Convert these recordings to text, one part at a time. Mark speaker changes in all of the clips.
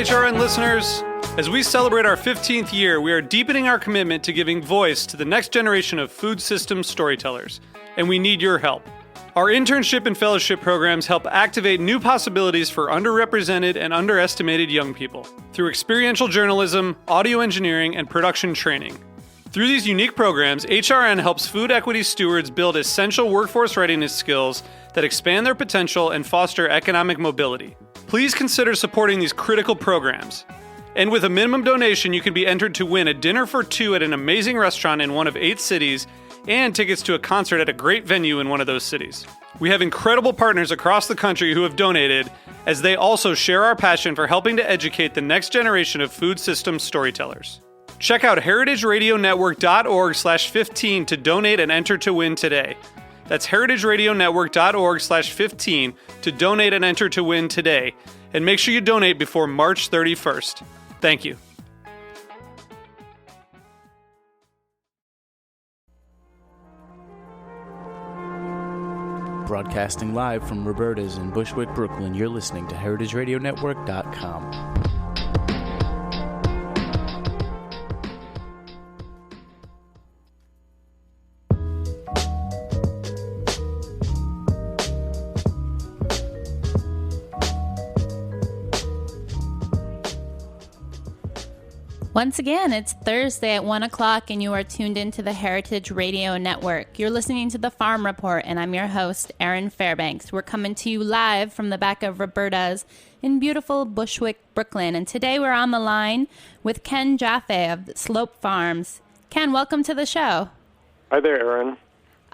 Speaker 1: HRN listeners. As we celebrate our 15th year, we are deepening our commitment to giving voice to the next generation of food systems storytellers, and we need your help. Our internship and fellowship programs help activate new possibilities for underrepresented and underestimated young people through experiential journalism, audio engineering, and production training. Through these unique programs, HRN helps food equity stewards build essential workforce readiness skills that expand their potential and foster economic mobility. Please consider supporting these critical programs. And with a minimum donation, you can be entered to win a dinner for two at an amazing restaurant in one of 8 cities and tickets to a concert at a great venue in one of those cities. We have incredible partners across the country who have donated, as they also share our passion for helping to educate the next generation of food systems storytellers. Check out heritageradionetwork.org/15 to donate and enter to win today. That's heritageradionetwork.org/15 to donate and enter to win today. And make sure you donate before March 31st. Thank you.
Speaker 2: Broadcasting live from Roberta's in Bushwick, Brooklyn, you're listening to heritageradionetwork.com.
Speaker 3: Once again, it's Thursday at 1 o'clock, and you are tuned into the Heritage Radio Network. You're listening to The Farm Report, and I'm your host, Erin Fairbanks. We're coming to you live from the back of Roberta's in beautiful Bushwick, Brooklyn. And today we're on the line with Ken Jaffe of Slope Farms. Ken, welcome to the show.
Speaker 4: Hi there, Erin.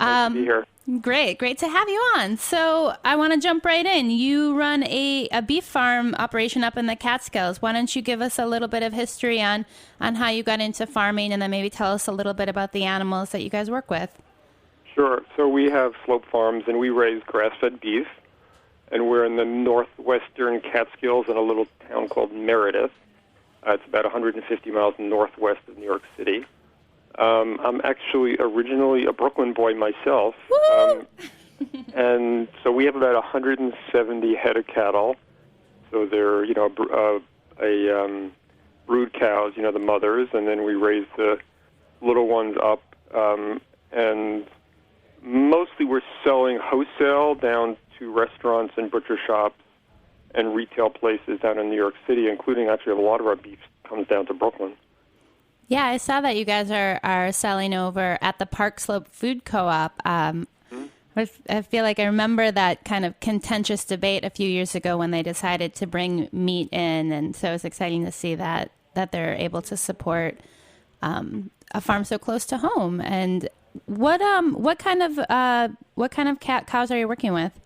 Speaker 4: Nice to be here.
Speaker 3: Great to have you on. So I want to jump right in. You run a beef farm operation up in the Catskills. Why don't you give us a little bit of history on how you got into farming, and then maybe tell us a little bit about the animals that you guys work with?
Speaker 4: Sure. So we have Slope Farms, and we raise grass-fed beef, and we're in the northwestern Catskills in a little town called Meredith. It's about 150 miles northwest of New York City. I'm actually originally a Brooklyn boy myself, and so we have about 170 head of cattle. So they're, brood cows, the mothers, and then we raise the little ones up, and mostly we're selling wholesale down to restaurants and butcher shops and retail places down in New York City, including actually a lot of our beef comes down to Brooklyn.
Speaker 3: Yeah, I saw that you guys are selling over at the Park Slope Food Co-op. I feel like I remember that kind of contentious debate a few years ago when they decided to bring meat in, and so it's exciting to see that they're able to support a farm so close to home. And what kind of cows are you working with?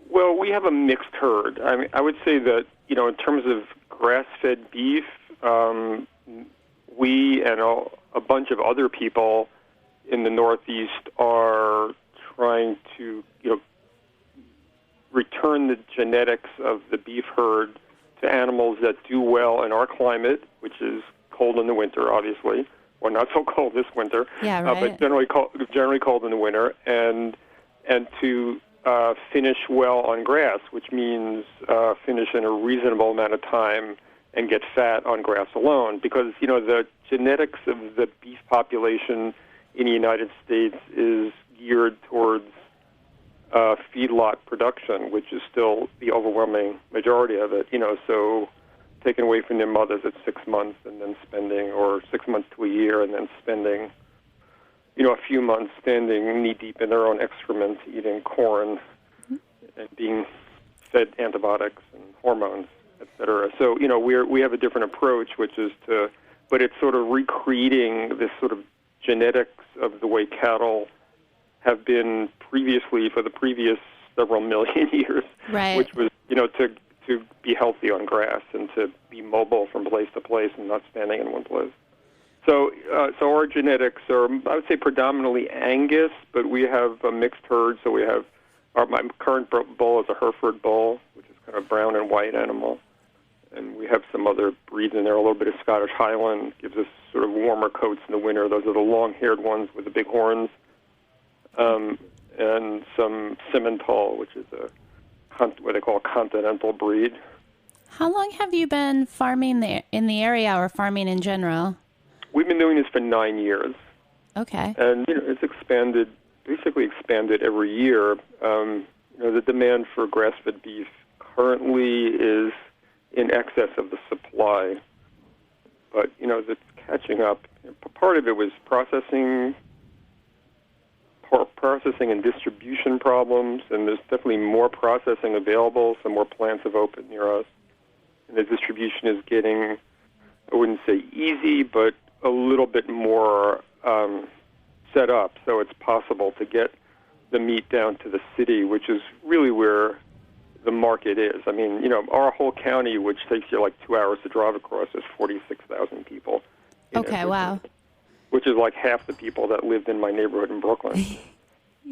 Speaker 4: Well, we have a mixed herd. I mean, I would say that in terms of grass-fed beef. We and a bunch of other people in the Northeast are trying to, return the genetics of the beef herd to animals that do well in our climate, which is cold in the winter, obviously, or not so cold this winter, but generally cold in the winter, and to finish well on grass, which means finish in a reasonable amount of time and get fat on grass alone, because the genetics of the beef population in the United States is geared towards feedlot production, which is still the overwhelming majority of it. So taken away from their mothers at 6 months, and then spending, or 6 months to a year, and then spending, a few months standing knee deep in their own excrement, eating corn, and being fed antibiotics and hormones, etc. So, we have a different approach, which is but it's sort of recreating this sort of genetics of the way cattle have been previously for the previous several million years,
Speaker 3: right.
Speaker 4: Which was, to be healthy on grass and to be mobile from place to place and not standing in one place. So our genetics are, I would say, predominantly Angus, but we have a mixed herd. So we have my current bull is a Hereford bull, which is kind of brown and white animal. And we have some other breeds in there. A little bit of Scottish Highland gives us sort of warmer coats in the winter. Those are the long-haired ones with the big horns. And some Simmental, which is what they call a continental breed.
Speaker 3: How long have you been farming in the area or farming in general?
Speaker 4: We've been doing this for 9 years.
Speaker 3: Okay.
Speaker 4: And it's basically expanded every year. The demand for grass-fed beef currently is in excess of the supply. But, it's catching up. Part of it was processing and distribution problems, and there's definitely more processing available, so more plants have opened near us. And the distribution is getting, I wouldn't say easy, but a little bit more set up, so it's possible to get the meat down to the city, which is really where the market is. I mean, our whole county, which takes you like 2 hours to drive across, is 46,000 people.
Speaker 3: Okay, wow.
Speaker 4: Which is like half the people that lived in my neighborhood in Brooklyn.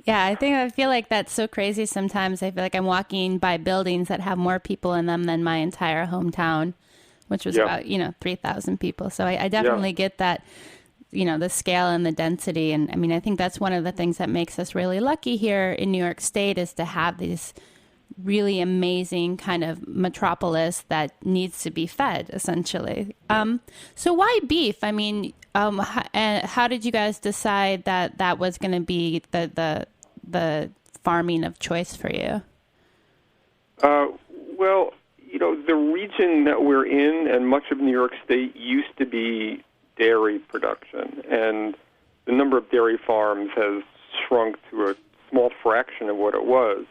Speaker 3: Yeah, I feel like that's so crazy sometimes. I feel like I'm walking by buildings that have more people in them than my entire hometown, which was about, 3,000 people. So I definitely get that, the scale and the density. And I mean, I think that's one of the things that makes us really lucky here in New York State is to have these really amazing kind of metropolis that needs to be fed, essentially. So why beef? I mean, how did you guys decide that was going to be the farming of choice for you?
Speaker 4: Well, the region that we're in and much of New York State used to be dairy production, and the number of dairy farms has shrunk to a small fraction of what it was.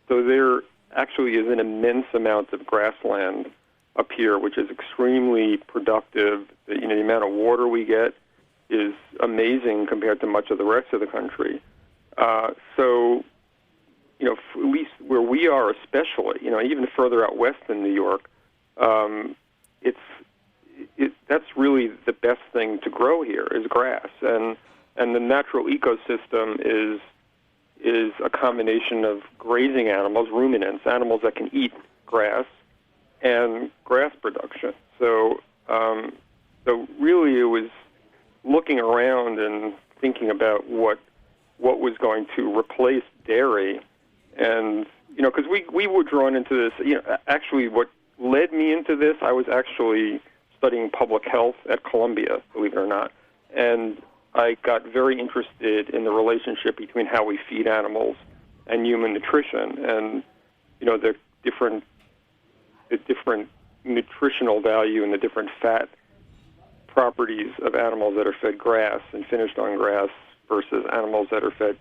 Speaker 4: So there actually is an immense amount of grassland up here, which is extremely productive. The amount of water we get is amazing compared to much of the rest of the country. So, at least where we are especially, even further out west in New York, that's really the best thing to grow here is grass. And the natural ecosystem is a combination of grazing animals, ruminants, animals that can eat grass, and grass production. So really it was looking around and thinking about what was going to replace dairy. And, because we were drawn into this, actually what led me into this, I was actually studying public health at Columbia, believe it or not. And I got very interested in the relationship between how we feed animals and human nutrition, and the different nutritional value and the different fat properties of animals that are fed grass and finished on grass versus animals that are fed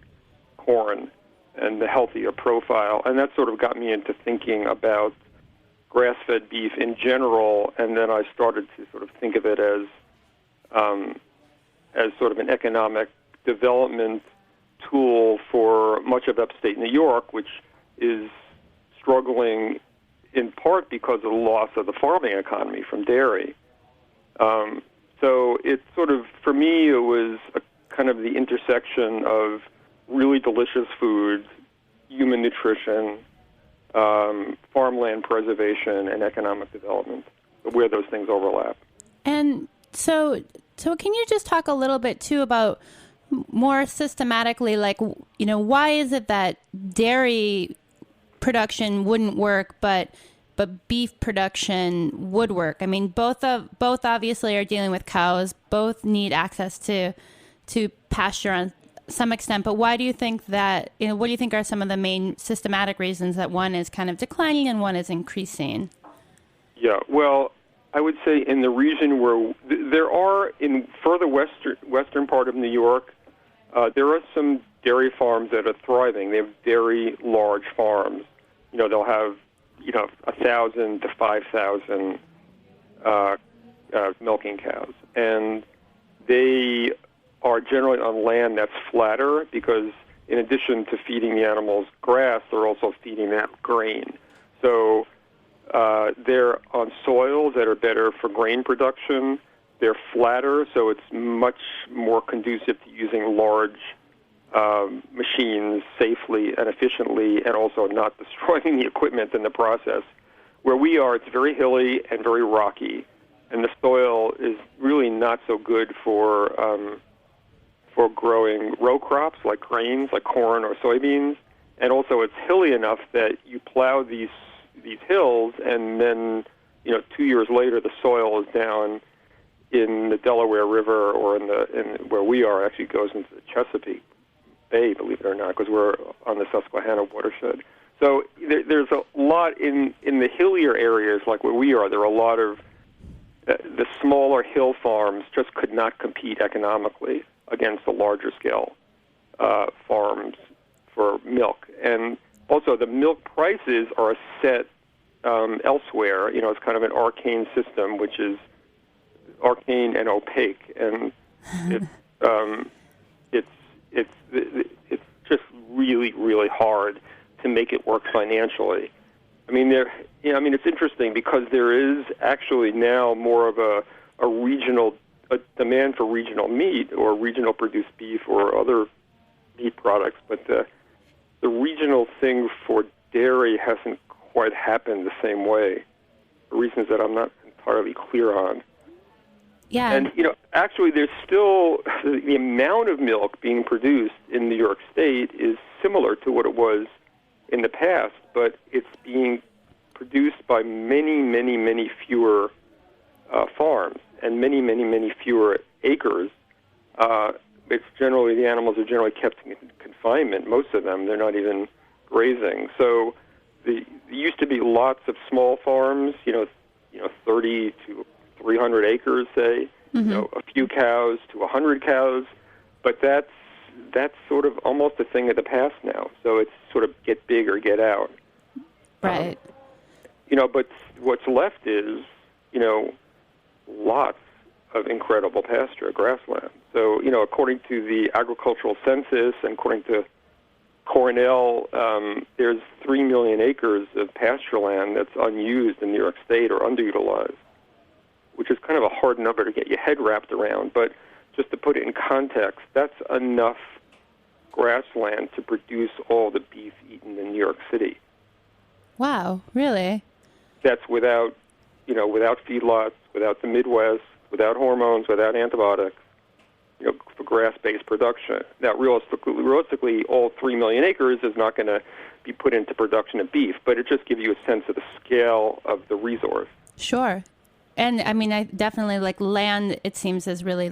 Speaker 4: corn, and the healthier profile. And that sort of got me into thinking about grass-fed beef in general, and then I started to sort of think of it as sort of an economic development tool for much of upstate New York, which is struggling in part because of the loss of the farming economy from dairy. So it sort of, for me, it was a kind of the intersection of really delicious foods, human nutrition, farmland preservation, and economic development, where those things overlap.
Speaker 3: And so can you just talk a little bit, too, about more systematically, like, why is it that dairy production wouldn't work, but beef production would work? I mean, both obviously are dealing with cows. Both need access to pasture on some extent. But why do you think that? What do you think are some of the main systematic reasons that one is kind of declining and one is increasing?
Speaker 4: Yeah, well, I would say in the region where there are in further western part of New York, there are some dairy farms that are thriving. They have very large farms. They'll have 1,000 to 5,000 milking cows, and they are generally on land that's flatter because in addition to feeding the animals grass, they're also feeding them grain. So they're on soils that are better for grain production. They're flatter, so it's much more conducive to using large machines safely and efficiently, and also not destroying the equipment in the process. Where we are, it's very hilly and very rocky, and the soil is really not so good for growing row crops like grains, like corn or soybeans. And also, it's hilly enough that you plow these hills, and then 2 years later, the soil is down in the Delaware River, or in where we are, actually goes into the Chesapeake Bay, believe it or not, because we're on the Susquehanna watershed. So there's a lot in the hillier areas, like where we are. There are a lot of the smaller hill farms just could not compete economically against the larger scale farms for milk. And also the milk prices are set elsewhere. It's kind of an arcane system, which is arcane and opaque, and it's just really, really hard to make it work financially. I mean, it's interesting because there is actually now more of a demand for regional meat or regional produced beef or other meat products, but the regional thing for dairy hasn't quite happened the same way, for reasons that I'm not entirely clear on.
Speaker 3: Yeah.
Speaker 4: And, actually there's still the amount of milk being produced in New York State is similar to what it was in the past, but it's being produced by many, many, many fewer farms and many, many, many fewer acres. The animals are generally kept in confinement. Most of them, they're not even grazing. So there used to be lots of small farms, 30 to 300 acres, say, a few cows to 100 cows, but that's sort of almost a thing of the past now. So it's sort of get big or get out.
Speaker 3: Right.
Speaker 4: But what's left is, lots of incredible pasture, grassland. So, according to the agricultural census and according to Cornell, there's 3 million acres of pasture land that's unused in New York State or underutilized, which is kind of a hard number to get your head wrapped around. But just to put it in context, that's enough grassland to produce all the beef eaten in New York City.
Speaker 3: Wow, really?
Speaker 4: That's without feedlots, without the Midwest, without hormones, without antibiotics, for grass-based production. Now, realistically, all 3 million acres is not going to be put into production of beef, but it just gives you a sense of the scale of the resource.
Speaker 3: Sure. And, I definitely land, it seems, is really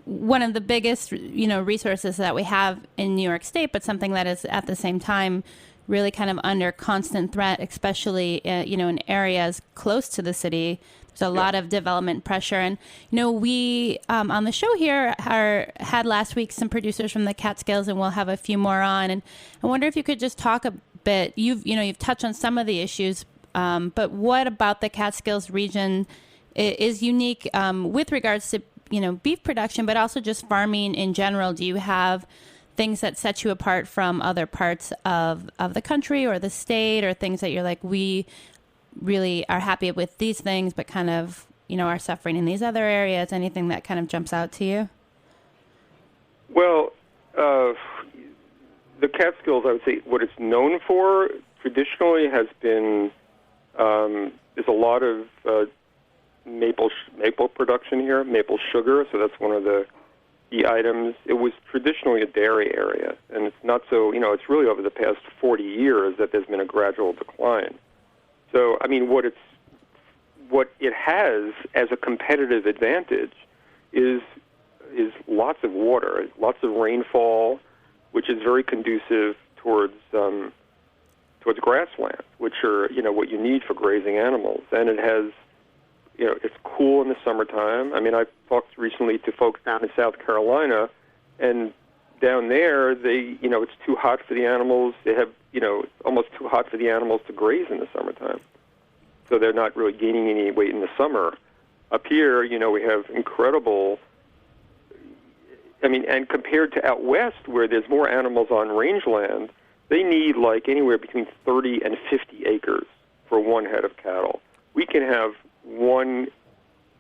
Speaker 3: one of the biggest, resources that we have in New York State, but something that is at the same time really kind of under constant threat, especially, in areas close to the city. There's a lot of development pressure. And, we on the show here had last week some producers from the Catskills, and we'll have a few more on. And I wonder if you could just talk a bit. You've touched on some of the issues, but what about the Catskills region is unique with regards to, beef production, but also just farming in general? Do you have things that set you apart from other parts of the country or the state, or things that you're like, we really are happy with these things, but kind of, are suffering in these other areas? Anything that kind of jumps out to you?
Speaker 4: Well, the Catskills, I would say what it's known for traditionally has been, there's a lot of maple production here, maple sugar, so that's one of the items. It was traditionally a dairy area, and it's not so, it's really over the past 40 years that there's been a gradual decline. So, what it has as a competitive advantage is lots of water, lots of rainfall, which is very conducive towards grasslands, which are, what you need for grazing animals. And it has, it's cool in the summertime. I talked recently to folks down in South Carolina, and down there, it's too hot for the animals. They have, it's almost too hot for the animals to graze in the summertime. So they're not really gaining any weight in the summer. Up here, we have incredible, and compared to out west, where there's more animals on rangeland, they need anywhere between 30 and 50 acres for one head of cattle. We can have one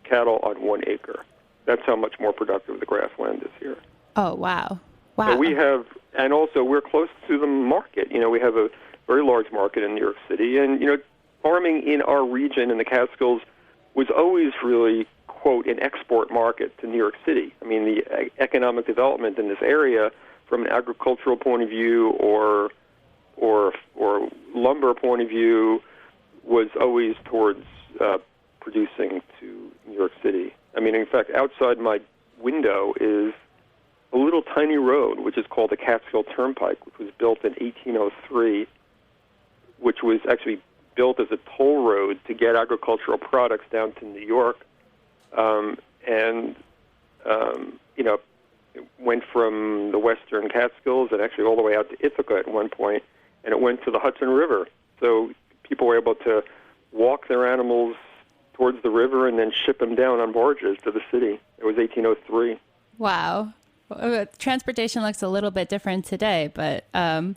Speaker 4: cattle on 1 acre. That's how much more productive the grassland is here.
Speaker 3: Oh, wow. Wow.
Speaker 4: So we have, and also we're close to the market. We have a very large market in New York City, and, farming in our region in the Catskills was always really, quote, an export market to New York City. The economic development in this area from an agricultural point of view or lumber point of view was always towards producing to New York City. I mean, in fact, outside my window is a little tiny road, which is called the Catskill Turnpike, which was built in 1803, which was actually built as a toll road to get agricultural products down to New York. It went from the western Catskills and actually all the way out to Ithaca at one point, and it went to the Hudson River. So people were able to walk their animals towards the river and then ship them down on barges to the city. It was 1803.
Speaker 3: Wow. Transportation looks a little bit different today, but I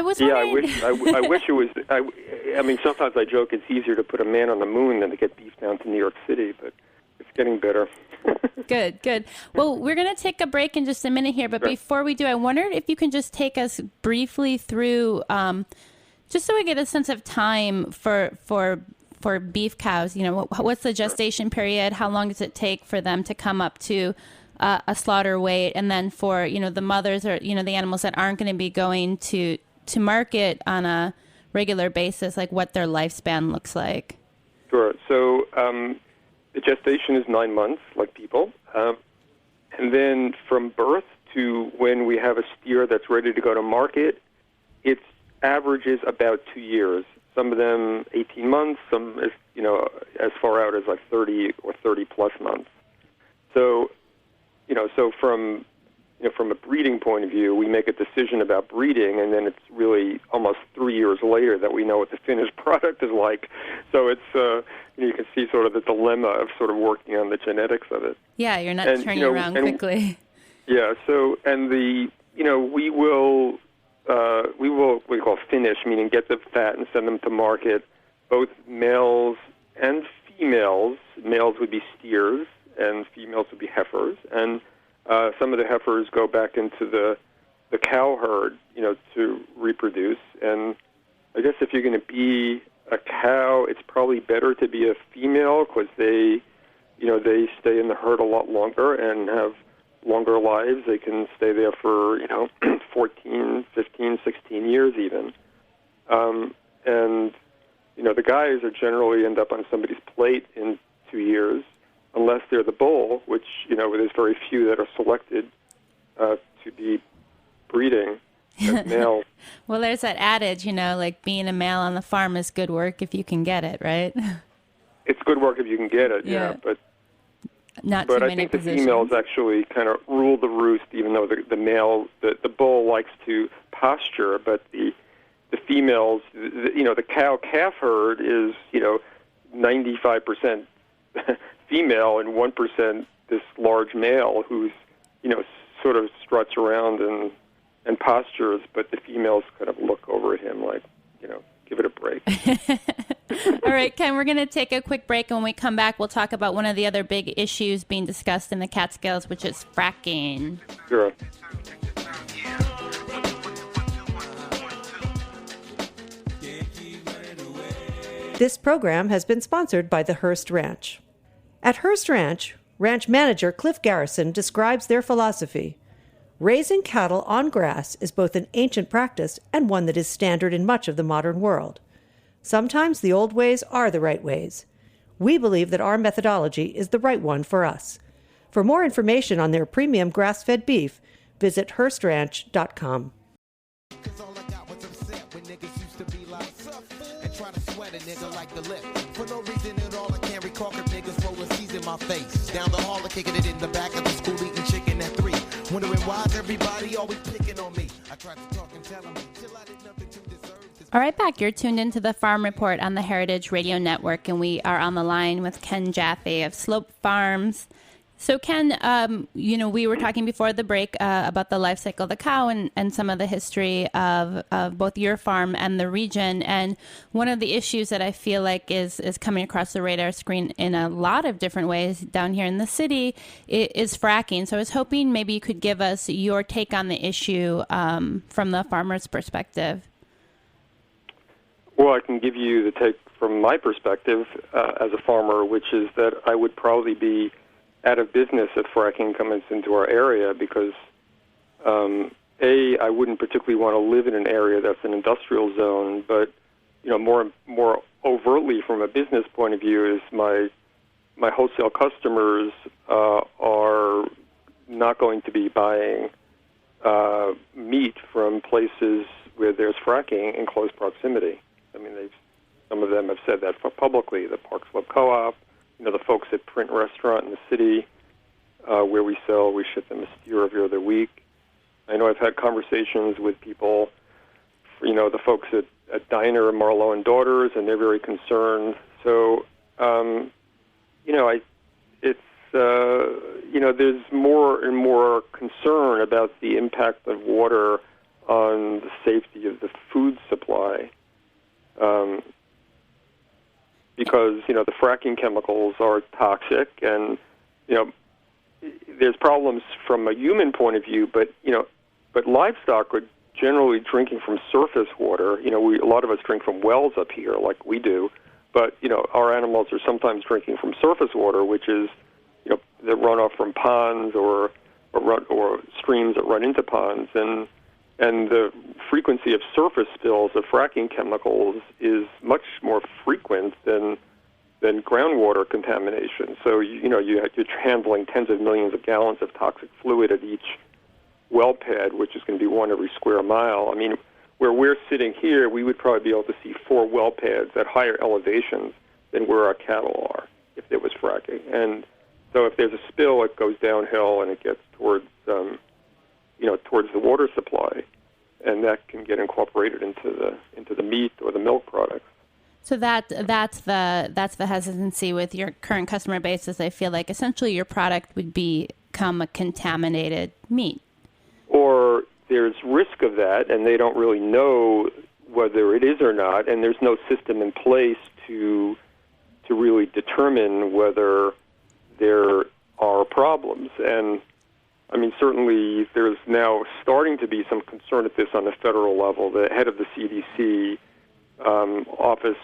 Speaker 3: was wondering...
Speaker 4: Yeah, I wish it was... I mean, sometimes I joke it's easier to put a man on the moon than to get beef down to New York City, but it's getting better.
Speaker 3: Good. Well, we're going to take a break in just a minute here, but before we do, I wondered if you can just take us briefly through, just so we get a sense of time for beef cows. You know, what's the gestation period? How long does it take for them to come up to a slaughter weight? And then for, the mothers or, the animals that aren't going to be going to market on a regular basis, like what their lifespan looks like.
Speaker 4: Sure. So the gestation is 9 months, like people. And then from birth to when we have a steer that's ready to go to market, it averages about 2 years. Some of them 18 months, some as far out as like 30 or 30 plus months. So, so from a breeding point of view, we make a decision about breeding, and then it's really almost 3 years later that we know what the finished product is like. So it's you can see sort of the dilemma of sort of working on the genetics of it.
Speaker 3: Yeah, you're not turning around quickly.
Speaker 4: Yeah. So we will what we call finish, meaning get the fat and send them to market, both males and females. Males would be steers, and females would be heifers, and some of the heifers go back into the cow herd, to reproduce. And I guess if you're going to be a cow, it's probably better to be a female because they stay in the herd a lot longer and have longer lives. They can stay there for, 14, 15, 16 years even. And the guys are generally end up on somebody's plate in 2 years, unless they're the bull, which, there's very few that are selected to be breeding as male.
Speaker 3: Well, there's that adage, like being a male on the farm is good work if you can get it, right?
Speaker 4: It's good work if you can get it, yeah. But
Speaker 3: not too many
Speaker 4: I think
Speaker 3: positions.
Speaker 4: The females actually kind of rule the roost, even though the male, the bull likes to pasture, but the females, the cow-calf herd is, 95% female and 1% this large male who's, sort of struts around and postures, but the females kind of look over at him like, give it a break.
Speaker 3: All right, Ken, we're going to take a quick break, and when we come back, we'll talk about one of the other big issues being discussed in the Catskills, which is fracking.
Speaker 4: Sure.
Speaker 5: This program has been sponsored by the Hearst Ranch. At Hearst Ranch, ranch manager Cliff Garrison describes their philosophy. Raising cattle on grass is both an ancient practice and one that is standard in much of the modern world. Sometimes the old ways are the right ways. We believe that our methodology is the right one for us. For more information on their premium grass-fed beef, visit HearstRanch.com.
Speaker 6: For no reason at all, I can't recall if niggas rolling C's in my face. Down the hall, kicking it in the back of the school, eating chicken at 3. Wondering why's everybody always picking on me. I tried to talk and tell them, till I did nothing to deserve this.
Speaker 3: All right, back. You're tuned into the Farm Report on the Heritage Radio Network, and we are on the line with Ken Jaffe of Slope Farms. So, Ken, we were talking before the break about the life cycle of the cow and some of the history of both your farm and the region. And one of the issues that I feel like is coming across the radar screen in a lot of different ways down here in the city is fracking. So I was hoping maybe you could give us your take on the issue from the farmer's perspective.
Speaker 4: Well, I can give you the take from my perspective as a farmer, which is that I would probably be out of business if fracking comes into our area because, I wouldn't particularly want to live in an area that's an industrial zone, but, more overtly from a business point of view is my wholesale customers are not going to be buying meat from places where there's fracking in close proximity. I mean, some of them have said that publicly. The Park Slope Co-op, the folks at Print Restaurant in the city where we ship them a steer every other week. I know I've had conversations with people, the folks at Diner, Marlowe and Daughters, and they're very concerned. So, there's more and more concern about the impact of water on the safety of the food supply, because the fracking chemicals are toxic, and there's problems from a human point of view, but livestock are generally drinking from surface water. A lot of us drink from wells up here, like we do, but our animals are sometimes drinking from surface water, which is that run off from ponds or streams that run into ponds, and the frequency of surface spills of fracking chemicals is much more frequent than groundwater contamination. So you're handling tens of millions of gallons of toxic fluid at each well pad, which is going to be one every square mile. I mean, where we're sitting here, we would probably be able to see 4 well pads at higher elevations than where our cattle are if there was fracking. And so if there's a spill, it goes downhill and it gets towards the water supply, and that can get incorporated into the meat or the milk products.
Speaker 3: So that's the hesitancy with your current customer base, is they feel like essentially your product would become a contaminated meat.
Speaker 4: Or there's risk of that, and they don't really know whether it is or not, and there's no system in place to really determine whether there are problems. And I mean, certainly there's now starting to be some concern at this on the federal level. The head of the CDC Office,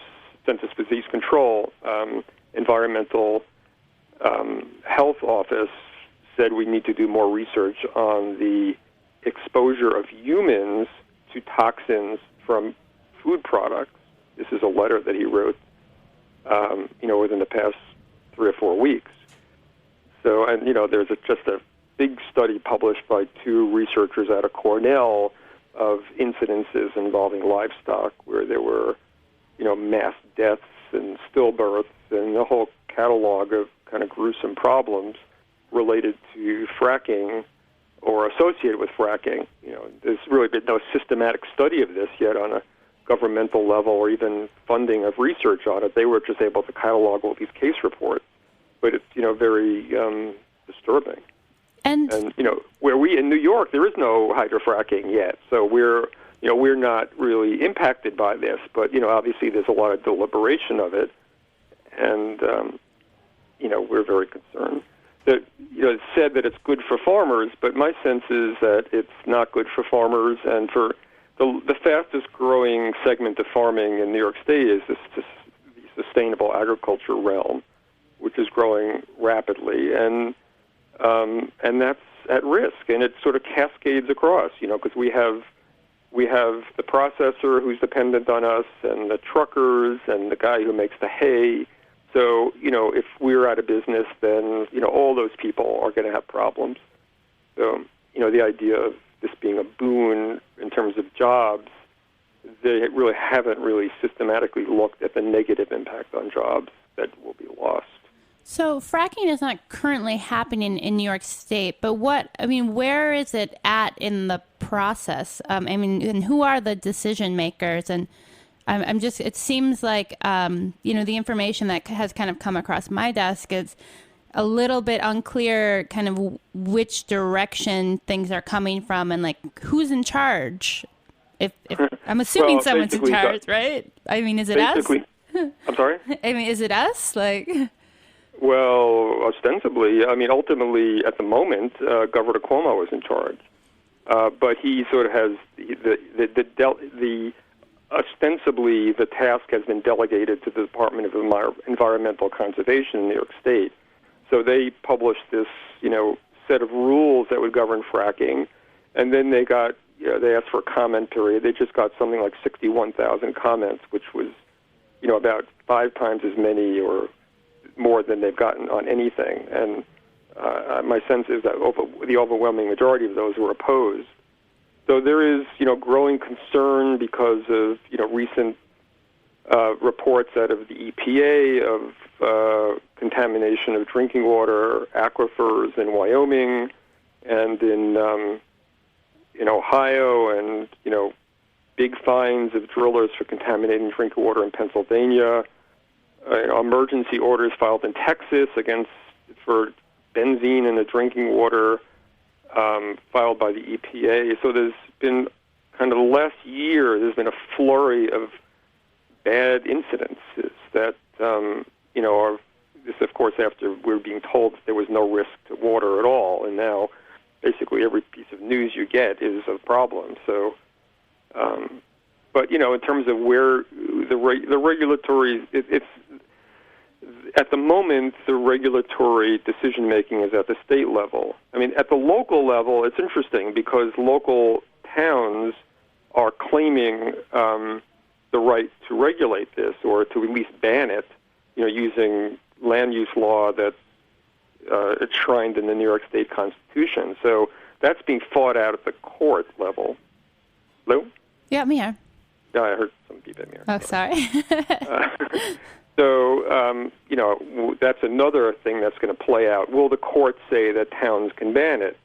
Speaker 4: Census Disease Control, Environmental Health Office, said we need to do more research on the exposure of humans to toxins from food products. This is a letter that he wrote, within the past 3 or 4 weeks. So, and there's just a big study published by 2 researchers out of Cornell of incidences involving livestock where there were, mass deaths and stillbirths and a whole catalog of kind of gruesome problems related to fracking or associated with fracking. There's really been no systematic study of this yet on a governmental level or even funding of research on it. They were just able to catalog all these case reports, but it's, very disturbing. And where we in New York, there is no hydrofracking yet, so we're not really impacted by this. But obviously, there's a lot of deliberation of it, and we're very concerned. That it's said that it's good for farmers, but my sense is that it's not good for farmers, and for the fastest growing segment of farming in New York State is the sustainable agriculture realm, which is growing rapidly, and that's at risk, and it sort of cascades across, because we have the processor who's dependent on us, and the truckers, and the guy who makes the hay. So, if we're out of business, then, all those people are going to have problems. So, the idea of this being a boon in terms of jobs, they really haven't systematically looked at the negative impact on jobs that will be lost.
Speaker 3: So fracking is not currently happening in New York State, but where is it at in the process? And who are the decision makers? And it seems like, the information that has kind of come across my desk is a little bit unclear kind of which direction things are coming from and like who's in charge. If I'm assuming someone's in charge, right? Is it us?
Speaker 4: I'm sorry?
Speaker 3: Is it us?
Speaker 4: Well, ostensibly, ultimately, at the moment, Governor Cuomo is in charge, but he sort of has ostensibly the task has been delegated to the Department of Environmental Conservation in New York State. So they published this, set of rules that would govern fracking, and then they asked for a comment period. They just got something like 61,000 comments, which was about 5 times as many or more than they've gotten on anything. And my sense is that the overwhelming majority of those were opposed. So there is, growing concern because of, recent reports out of the EPA of contamination of drinking water aquifers in Wyoming and in Ohio, and big fines of drillers for contaminating drinking water in Pennsylvania. Emergency orders filed in Texas for benzene in the drinking water filed by the EPA. So there's been kind of the last year, there's been a flurry of bad incidences that, are this, of course, after we're being told that there was no risk to water at all, and now basically every piece of news you get is a problem. So, but in terms of where the regulatory, it's at the moment the regulatory decision making is at the state level. I mean, at the local level, it's interesting because local towns are claiming the right to regulate this or to at least ban it, using land use law that's enshrined in the New York State Constitution. So that's being fought out at the court level. Lou?
Speaker 3: Yeah, I'm here.
Speaker 4: No, I heard some beeping here.
Speaker 3: Oh, sorry.
Speaker 4: So, that's another thing that's going to play out. Will the court say that towns can ban it?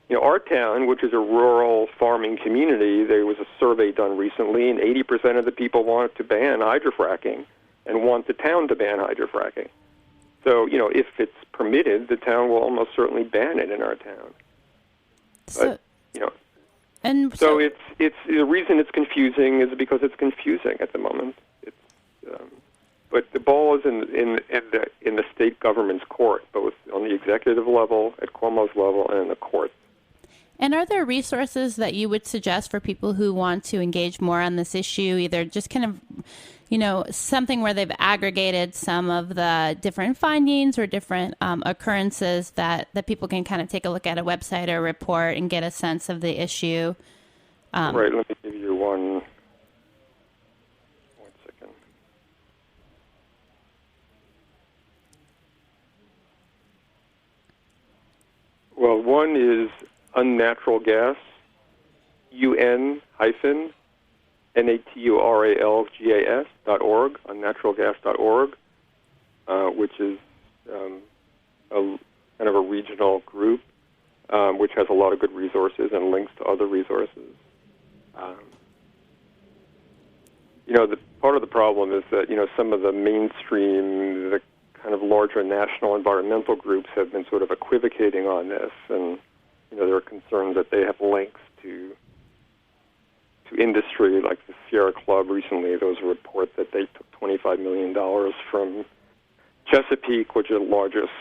Speaker 4: Our town, which is a rural farming community, there was a survey done recently, and 80% of the people wanted to ban hydrofracking and want the town to ban hydrofracking. So, if it's permitted, the town will almost certainly ban it in our town. But, so it's the reason it's confusing is because it's confusing at the moment. But the ball is in the state government's court, both on the executive level, at Cuomo's level, and in the court.
Speaker 3: And are there resources that you would suggest for people who want to engage more on this issue, either just kind of, something where they've aggregated some of the different findings or different occurrences that people can kind of take a look at a website or a report and get a sense of the issue?
Speaker 4: Right, let me give you one second. Well, one is unnatural gas, UN-naturalgas.org, unnaturalgas.org, which is kind of a regional group, which has a lot of good resources and links to other resources. The part of the problem is that, some of the mainstream, the kind of larger national environmental groups have been sort of equivocating on this, and there are concerns that they have links to industry, like the Sierra Club recently. There was a report that they took $25 million from Chesapeake, which is the largest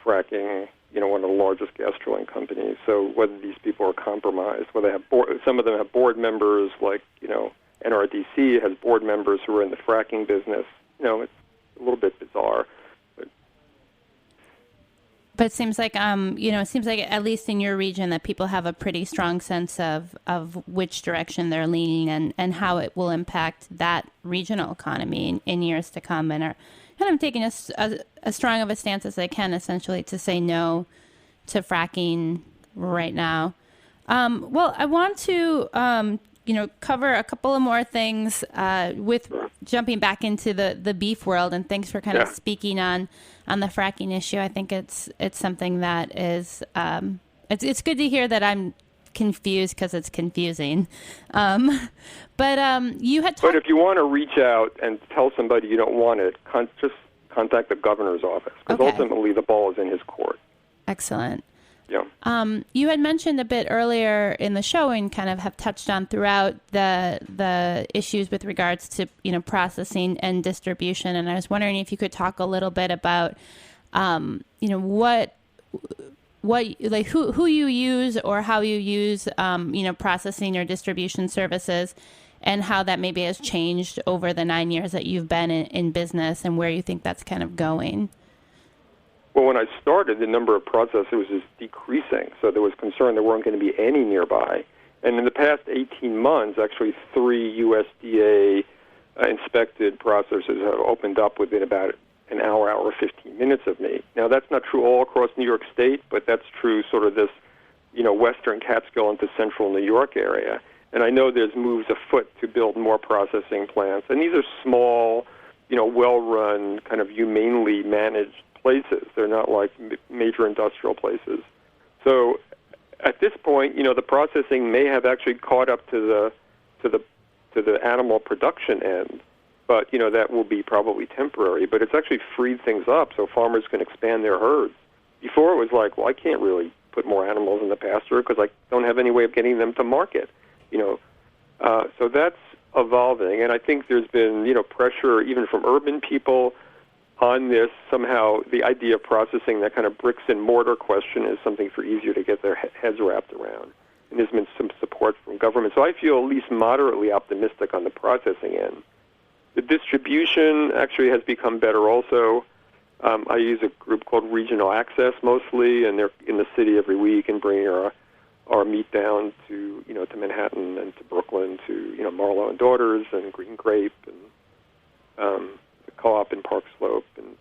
Speaker 4: fracking, one of the largest gas drilling companies. So whether these people are compromised, whether they have some of them have board members, like, NRDC has board members who are in the fracking business. It's a little bit bizarre.
Speaker 3: But it seems like, at least in your region that people have a pretty strong sense of which direction they're leaning and how it will impact that regional economy in years to come, and are kind of taking as strong of a stance as they can, essentially, to say no to fracking right now. Well, I want to, cover a couple of more things with jumping back into the beef world, and thanks for kind of speaking on the fracking issue. I think it's something that is it's good to hear that I'm confused because it's confusing. But you had talked.
Speaker 4: But if you want to reach out and tell somebody you don't want it, just contact the governor's office, because ultimately the ball is in his court.
Speaker 3: Excellent.
Speaker 4: Yeah.
Speaker 3: You had mentioned a bit earlier in the show, and kind of have touched on throughout the issues with regards to processing and distribution. And I was wondering if you could talk a little bit about what who you use or how you use processing or distribution services, and how that maybe has changed over the 9 years that you've been in business, and where you think that's kind of going.
Speaker 4: Well, when I started, the number of processors was decreasing, so there was concern there weren't going to be any nearby. And in the past 18 months, actually 3 USDA inspected processors have opened up within about an hour 15 minutes of me. Now, that's not true all across New York State, but that's true sort of this, western Catskill into central New York area. And I know there's moves afoot to build more processing plants. And these are small, well-run, kind of humanely managed places. They're not like major industrial places. So at this point, the processing may have actually caught up to the animal production end. But, that will be probably temporary. But it's actually freed things up so farmers can expand their herds. Before it was like, well, I can't really put more animals in the pasture because I don't have any way of getting them to market. So that's evolving. And I think there's been, pressure even from urban people on this. Somehow the idea of processing that kind of bricks and mortar question is something for easier to get their heads wrapped around. And there's been some support from government. So I feel at least moderately optimistic on the processing end. The distribution actually has become better also. I use a group called Regional Access mostly, and they're in the city every week and bring our meat down to to Manhattan and to Brooklyn, to Marlowe and Daughters and Green Grape and the Co-op in Park Slope and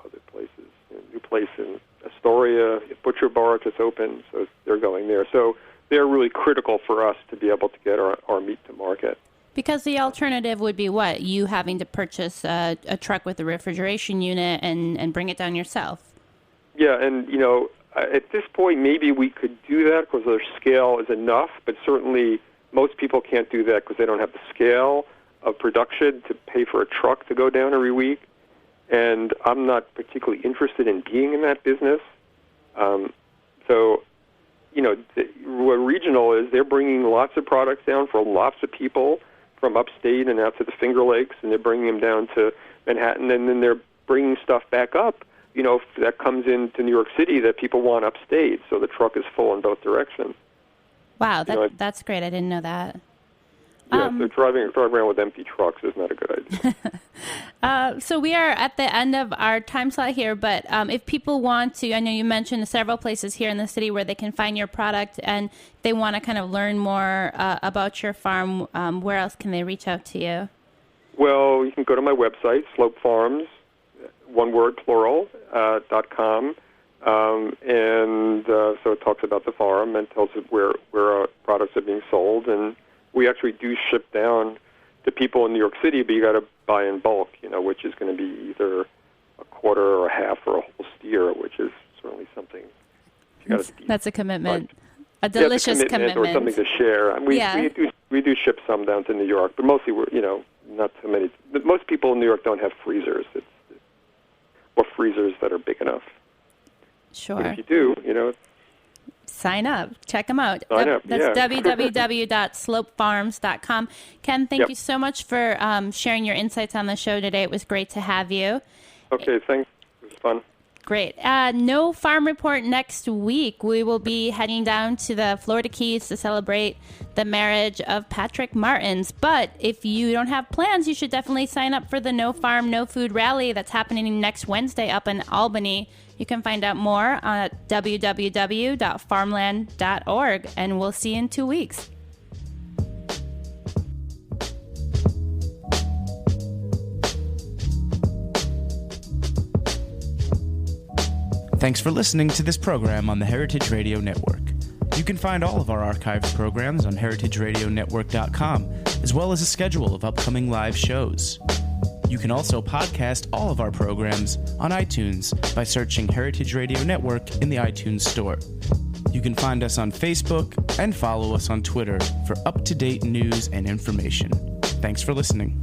Speaker 4: other places. A new place in Astoria, Butcher Bar just opened, so they're going there. So they're really critical for us to be able to get our meat to market.
Speaker 3: Because the alternative would be what? You having to purchase a truck with a refrigeration unit and bring it down yourself. Yeah, and,
Speaker 4: at this point, maybe we could do that because our scale is enough, but certainly most people can't do that because they don't have the scale of production to pay for a truck to go down every week. And I'm not particularly interested in being in that business. What Regional is, they're bringing lots of products down for lots of people from upstate and out to the Finger Lakes, and they're bringing them down to Manhattan, and then they're bringing stuff back up, that comes into New York City that people want upstate, so the truck is full in both directions.
Speaker 3: Wow, that's great. I didn't know that.
Speaker 4: Yeah, so driving around with empty trucks is not a good idea.
Speaker 3: So we are at the end of our time slot here, but if people want to, I know you mentioned several places here in the city where they can find your product, and they want to kind of learn more about your farm, where else can they reach out to you?
Speaker 4: Well, you can go to my website, Slope Farms, one word, plural, .com. So it talks about the farm and tells it where our products are being sold. And we actually do ship down to people in New York City, but you got to buy in bulk, which is going to be either a quarter or a half or a whole steer, which is certainly something.
Speaker 3: That's a commitment, a delicious commitment,
Speaker 4: or something to share. We do ship some down to New York, but mostly we're not too many. Most people in New York don't have freezers, or freezers that are big enough.
Speaker 3: Sure.
Speaker 4: But if you do,
Speaker 3: sign up. Check them out.
Speaker 4: That's
Speaker 3: www.slopefarms.com. Ken, thank you so much for sharing your insights on the show today. It was great to have you.
Speaker 4: Okay, thanks. It was fun.
Speaker 3: Great. No farm report next week. We will be heading down to the Florida Keys to celebrate the marriage of Patrick Martins. But if you don't have plans, you should definitely sign up for the No Farm, No Food rally that's happening next Wednesday up in Albany. You can find out more at www.farmland.org, and we'll see you in 2 weeks.
Speaker 2: Thanks for listening to this program on the Heritage Radio Network. You can find all of our archived programs on heritageradionetwork.com, as well as a schedule of upcoming live shows. You can also podcast all of our programs on iTunes by searching Heritage Radio Network in the iTunes Store. You can find us on Facebook and follow us on Twitter for up-to-date news and information. Thanks for listening.